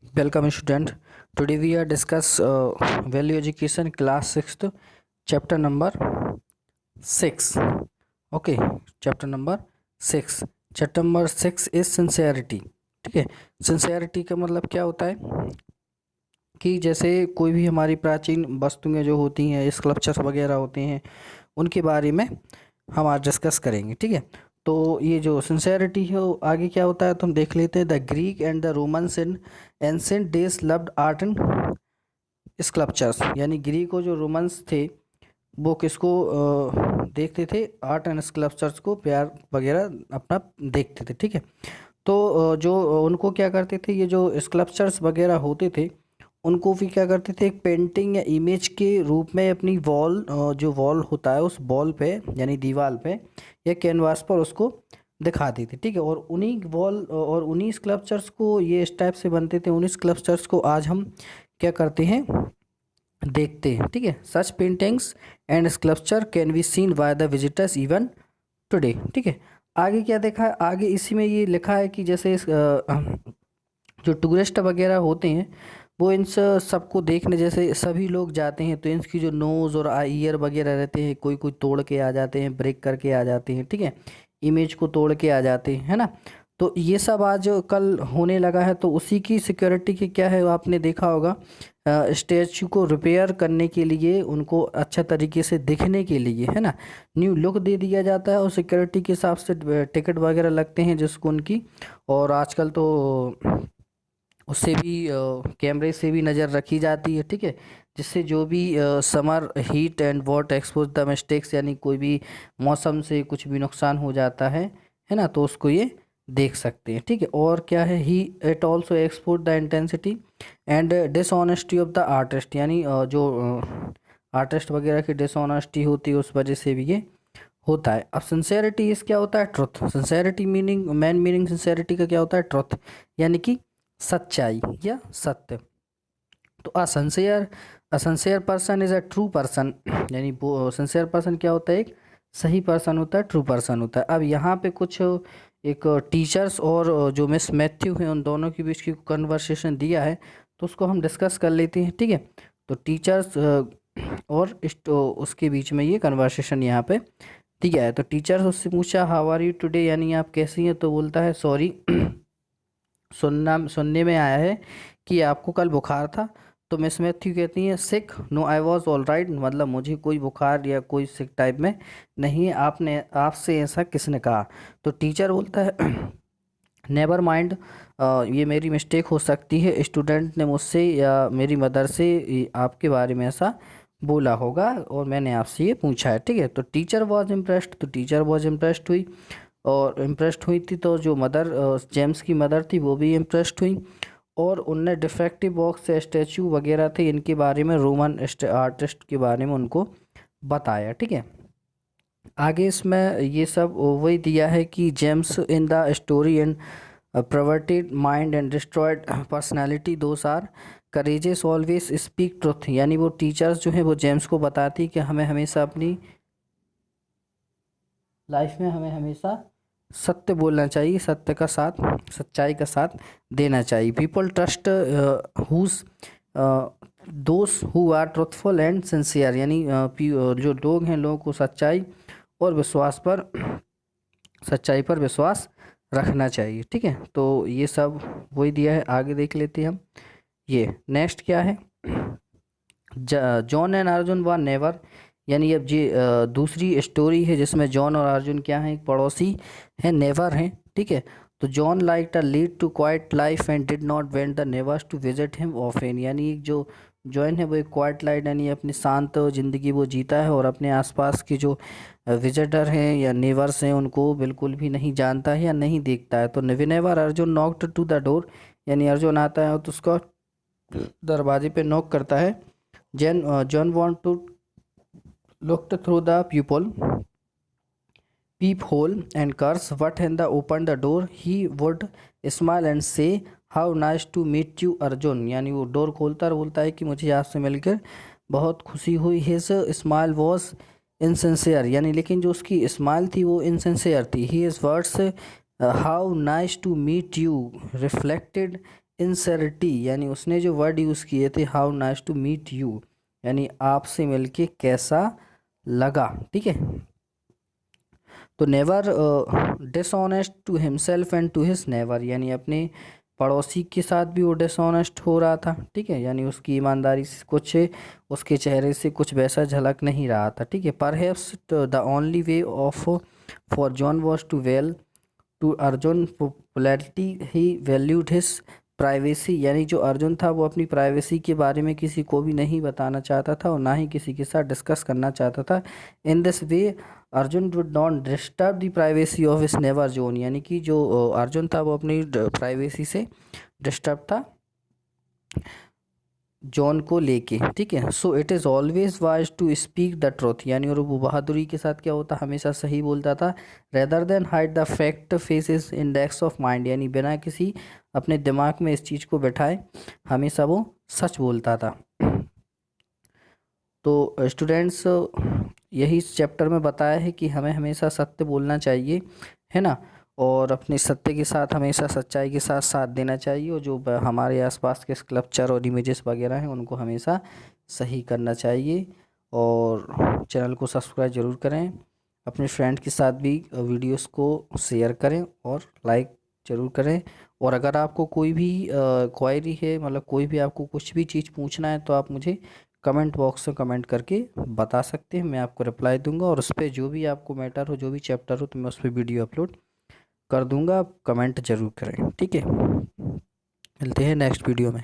Welcome student. Today we are discuss value education class 6th chapter number 6. Okay, chapter number 6. Chapter number 6 is sincerity. ठीक है, sincerity का मतलब क्या होता है कि जैसे कोई भी हमारी प्राचीन वस्तुएं जो होती हैं, स्कल्पचर्स वगैरह होते हैं, उनके बारे में हम आज डिस्कस करेंगे। ठीक है, तो ये जो सिंसेरिटी है वो आगे क्या होता है तो हम देख लेते हैं। The Greek and the Romans in ancient days loved art and sculptures, यानी ग्रीक और जो रोमन्स थे वो किसको देखते थे, आर्ट एंड स्कल्पचर्स को प्यार वगैरह अपना देखते थे। ठीक है, तो जो उनको क्या करते थे, ये जो स्कल्पचर्स वगैरह होते थे उनको भी क्या करते थे, एक पेंटिंग या इमेज के रूप में अपनी वॉल, जो वॉल होता है उस वॉल पे यानी दीवार पे या कैनवास पर उसको दिखाती थी। ठीक है, और उन्हीं वॉल और उन्हीं स्कल्पचर्स को ये इस टाइप से बनते थे, उन्हीं स्कल्पचर्स को आज हम क्या करते हैं, देखते हैं। ठीक है, such paintings and sculpture can be seen by the visitors even today. ठीक है, आगे क्या देखा है, आगे इसी में ये लिखा है कि जैसे जो टूरिस्ट वगैरह होते हैं वो इन सबको देखने जैसे सभी लोग जाते हैं, तो इनकी जो नोज़ और ईयर वगैरह रहते हैं, कोई कोई तोड़ के आ जाते हैं, ब्रेक करके आ जाते हैं। ठीक है, इमेज को तोड़ के आ जाते हैं, है ना। तो ये सब आज कल होने लगा है, तो उसी की सिक्योरिटी की क्या है, आपने देखा होगा स्टैचू को रिपेयर करने के लिए, उनको अच्छा तरीके से दिखने के लिए, है ना, न्यू लुक दे दिया जाता है और सिक्योरिटी के हिसाब से टिकट वगैरह लगते हैं जिसको उनकी। और आजकल तो उससे भी कैमरे से भी नज़र रखी जाती है। ठीक है, जिससे जो भी summer heat and what expose the mistakes, यानी कोई भी मौसम से कुछ भी नुकसान हो जाता है ना, तो उसको ये देख सकते हैं। ठीक है, और क्या है, he it also expose the intensity and dishonesty of the artist, यानी जो आर्टिस्ट वगैरह की डिसऑनेस्टी होती है उस वजह से भी ये होता है। अब सिंसेरिटी इस क्या होता है, truth. Sincerity meaning, main meaning sincerity का क्या होता है, ट्रुथ, यानी कि सच्चाई या सत्य। तो insincere person is a true person, यानी वो सिंसियर पर्सन क्या होता है, एक सही पर्सन होता है, ट्रू पर्सन होता है। अब यहाँ पे कुछ एक टीचर्स और जो मिस मैथ्यू हैं उन दोनों के बीच की कन्वर्सेशन दिया है, तो उसको हम डिस्कस कर लेते हैं। ठीक है, तो टीचर्स और उसके बीच में ये कन्वर्सेशन यहाँ पे दिया है। तो टीचर्स उससे पूछा हाउ आर यू टुडे, यानी आप कैसी हैं, तो बोलता है सॉरी, सुनने में आया है कि आपको कल बुखार था। तो मिस मैथ्यू कहती हैं sick, no I was all right, मतलब मुझे कोई बुखार या कोई सिक टाइप में नहीं है, आपने आपसे ऐसा किसने कहा। तो टीचर बोलता है नेवर माइंड, ये मेरी मिस्टेक हो सकती है, स्टूडेंट ने मुझसे या मेरी मदर से आपके बारे में ऐसा बोला होगा और मैंने आपसे ये पूछा है। ठीक है, तो टीचर वॉज इम्प्रेस्ड, तो टीचर वॉज इम्प्रेस्ड हुई और इम्प्रेस्ड हुई थी, तो जो मदर जेम्स की मदर थी वो भी इम्प्रेस्ड हुई और उनने डिफेक्टिव बॉक्स से स्टैचू वगैरह थे इनके बारे में, रोमन आर्टिस्ट के बारे में उनको बताया। ठीक है, आगे इसमें ये सब वही दिया है कि James in the story and perverted mind and destroyed personality those are courageous always speak truth, यानी वो टीचर्स जो है वो जेम्स को बताती कि हमें हमेशा अपनी लाइफ में हमें हमेशा सत्य बोलना चाहिए, सत्य का साथ, सच्चाई का साथ देना चाहिए। People trust whose those who are truthful and sincere, यानी जो लोग हैं लोगों को और विश्वास पर सच्चाई पर विश्वास रखना चाहिए। ठीक है, तो ये सब वही दिया है, आगे देख लेते हैं हम। ये नेक्स्ट क्या है, जॉन एंड अर्जुन व नेवर, यानी अब ये दूसरी स्टोरी है जिसमें जॉन और अर्जुन क्या हैं, एक पड़ोसी हैं, नेवर हैं। ठीक है, तो John like a lead to quiet life and did not went the neighbours to visit him often, यानी जो जॉन है वो एक क्वाइट लाइफ यानी अपनी शांत ज़िंदगी वो जीता है और अपने आसपास की जो विजिटर हैं या नेवर्स हैं उनको बिल्कुल भी नहीं जानता है या नहीं देखता है। तो whenever Arjun knocked to the door, यानी अर्जुन आता है तो उसका दरवाजे पे नॉक करता है। John want to looked through the peephole and curse, but when they opened the door he would smile and say how nice to meet you Arjun, यानी वो डोर खोलता और बोलता है कि मुझे आपसे मिलकर बहुत खुशी हुई। हिज स्माइल वॉज इनसिंसियर, यानी लेकिन जो उसकी स्माइल थी वो इनसिंसियर थी। He is words how nice to meet you reflected insincerity यानी उसने जो वर्ड यूज़ किए थे, how nice to meet you यानी आपसे मिलके कैसा लगा, ठीक है। तो never dishonest to himself and to his neighbour यानी अपने पड़ोसी के साथ भी वो डिसऑनेस्ट हो रहा था, ठीक है, यानी उसकी ईमानदारी से कुछ उसके चेहरे से कुछ वैसा झलक नहीं रहा था, ठीक है। Perhaps the only way of for John was to well to Arjun popularity he valued his privacy यानी जो अर्जुन था वो अपनी प्राइवेसी के बारे में किसी को भी नहीं बताना चाहता था और ना ही किसी के साथ डिस्कस करना चाहता था। In this way Arjun would not disturb the privacy of his never zone यानी कि जो अर्जुन था वो अपनी प्राइवेसी से डिस्टर्ब था जॉन को लेके, ठीक है। So it is always wise to speak the truth यानी और वो बहादुरी के साथ क्या होता, हमेशा सही बोलता था। Rather than hide the fact faces index of mind यानी बिना किसी अपने दिमाग में इस चीज़ को बैठाए हमेशा वो सच बोलता था। तो स्टूडेंट्स यही इस चैप्टर में बताया है कि हमें हमेशा सत्य बोलना चाहिए, है ना, और अपने सत्य के साथ हमेशा सच्चाई के साथ साथ देना चाहिए और जो हमारे आसपास के स्कल्पचर और इमेजेस वगैरह हैं उनको हमेशा सही करना चाहिए। और चैनल को सब्सक्राइब ज़रूर करें, अपने फ्रेंड के साथ भी वीडियोस को शेयर करें और लाइक ज़रूर करें। और अगर आपको कोई भी क्वायरी है, मतलब कोई भी आपको कुछ भी चीज़ पूछना है तो आप मुझे कमेंट बॉक्स में कमेंट करके बता सकते हैं, मैं आपको रिप्लाई दूंगा और उस पर जो भी आपको मैटर हो, जो भी चैप्टर हो, तो मैं उस पर वीडियो अपलोड कर दूंगा। आप कमेंट ज़रूर करें, ठीक है। मिलते हैं नेक्स्ट वीडियो में।